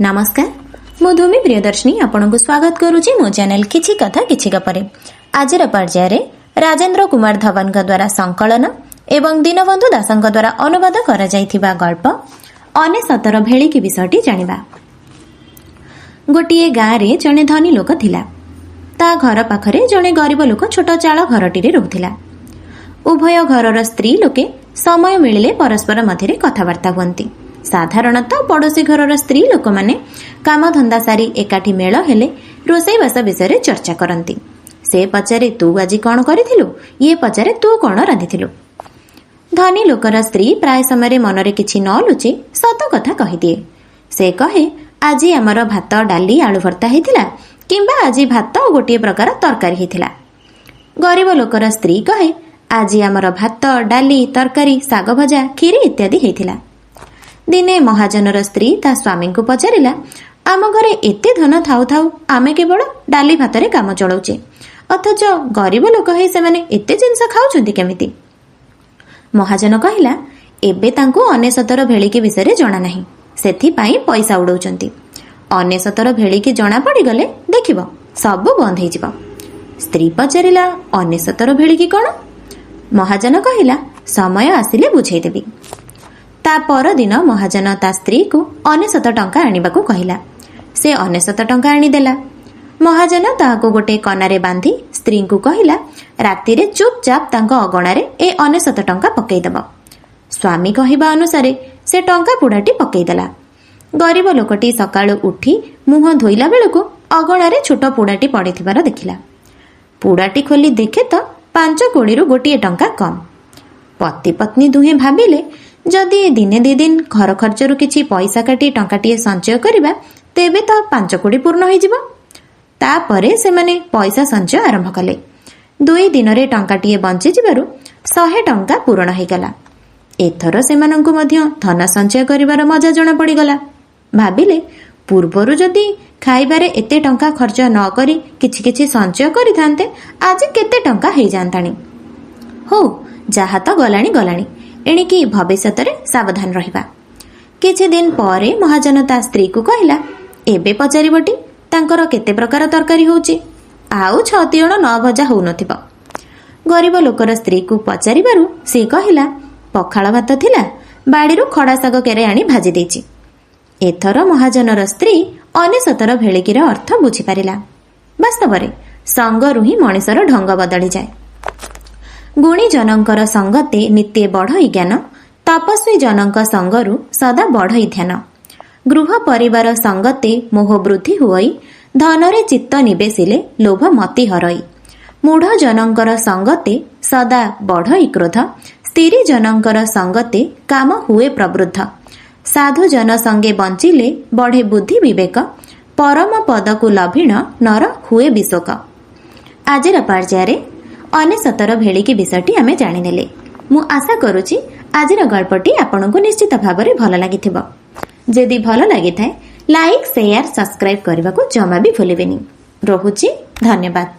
नमस्कार मु धूमि प्रियदर्शिनी आपन को स्वागत करुच्ची मो चैनल किछि कथा किछि गपरे। आजिर पर्याय राजेंद्र कुमार धवन द्वारा संकलन एवं दीनबंधु दास द्वारा अनुवाद करा जायथिबा गल्प अनेसतर भेळिकी विषयटी जानिबा। गोटिए गाँ रे जने धनी लोक थिला। ता घर पाखरे जने गरीब लोक छोट चाळ घरटीरे रहुथिला। उभय घरर स्त्री लोके समय मिलिले परस्पर मध्यरे कथाबार्ता हुअन्ति। साधारणतः पड़ोशी घरर स्त्री लोक माने काम धंदा सारी एकाठी मेल हेले रोषेईबास विषय चर्चा करती। से पचारे तू आज कौन करिथिलु, ये पचारे तू कौन रांधिथिलु। धनी लोकर स्त्री प्राय समय मनरे किछि न लुचे सत कथा कहिदिए। से कहे आज आमर भात डाली आलू भर्ता हेतिला किंबा आज भात गोटे प्रकार तरकारी हेतिला। गरीब लोकर स्त्री कहे आज आमर भात डाली तरकारी साग भजा खीरी इत्यादि हेतिला। दिने महाजनर स्त्री ता स्वामी को पचारिला आम घरे एते धन थाउ थाउ आमे केवल डाली भातरे काम चलाउचे, अथच गरीब लोक है से माने एते जिनस खाउछन्ति केमिति। महाजन कहिला एबे तांको अनेसतर भेळिकी विषय जणा नाही, सेथि पई पैसा उडौचन्ति। अनेसतर भेळिकी जणा पड़ी गले देखिबो सब बंद हे जिवो। स्त्री पचारिला अनेसतर भेळिकी कोन? महाजन कहिला समय आसिले बुझाई देबी। ता पर दिन महाजन ता स्त्री को 99 टंका आनिबाकू कहिला। से 99 टंका आनिदेला। महाजन ताहाको गोटे कनारे बांधी स्त्री को कहिला राति रे चुपचाप तांको अगणारे ए 99 टंका पकई देबो। स्वामी कहिबा अनुसारे से टंका पुडाटी पकई देला। गरीब लोकटी सकाळु उठी मुह धोइला बेलको अगणारे छोट पुडाटी पड़िथिबार देखिला। पुडाटी खोली देखे तो 5 कोड़ीरु गोटिए टंका कम। पति पत्नी दुहे भाबिले जदि दिने दी दिन घर खर्चरु किछि पैसा काटी टंकाटीए संचय करिबा तेबे तो 5 कोड़ी पूर्ण होई जिवो। तापरे से माने पैसा संचय आरंभ कले। 2 दिन रे टंकाटीए बंची जिबारु 100 टंका पूर्ण होई गला। एथर से मानंकु मध्य धन संचय करिवार मजा जणा पड़ी गला। भाबिले पूर्वरु जदि खाइबारे एते टंका खर्च न करी किछि किछि संचय करिथान्ते आज केते टंका हेई जानतानी। हो जाहा तो गलाणी गलाणी, एणिकी भविष्य रे सावधान रहिबा। किछि दिन परे महाजन ता स्त्री को कहिला एबे पचारिबटी तांकर केते प्रकार तरकारी होउची, आउ 6 तियण न भजा होउ नथिबो। गरीब लोकर स्त्री को पचारिबारु से कहिला पखाळ भात थिला, बाड़ीरु खड़ा साग केरे आनी भाजी देछि। एथर महाजनर स्त्री 99 भेळिकीर अर्थ बुझी पारिला। वास्तव रे संगरु ही मଣିଷର ढंग बदली जाए। गुणी जनकर संगते नित्य बढ़ई ज्ञान, तपस्वी जनक संगरु सदा बढ़ई ध्यान। गृह परिवार संगते मोह वृद्धि हुई, धनरे चित्त निवेशिले लोभ मति हरई। मूढ़ जनकर संगते सदा बढ़ई क्रोध, स्त्री जनकर संगते काम हुए प्रवृद्ध। साधु जन संगे बंचिले बढ़े बुद्धि विवेक, परम पद को लभिण नर हुए विशोक। आजिर पर्याय 99 भेळिकी विषयटी आमे जानिनेले। मु आशा करूची आजिर गल्पटी आपनकु निश्चित भाबरे भल लागिथिबो। जदि भल लागिथाय लाइक शेयर सब्सक्राइब करबाकू जमा भी भूलिबेनी। रहुची धन्यवाद।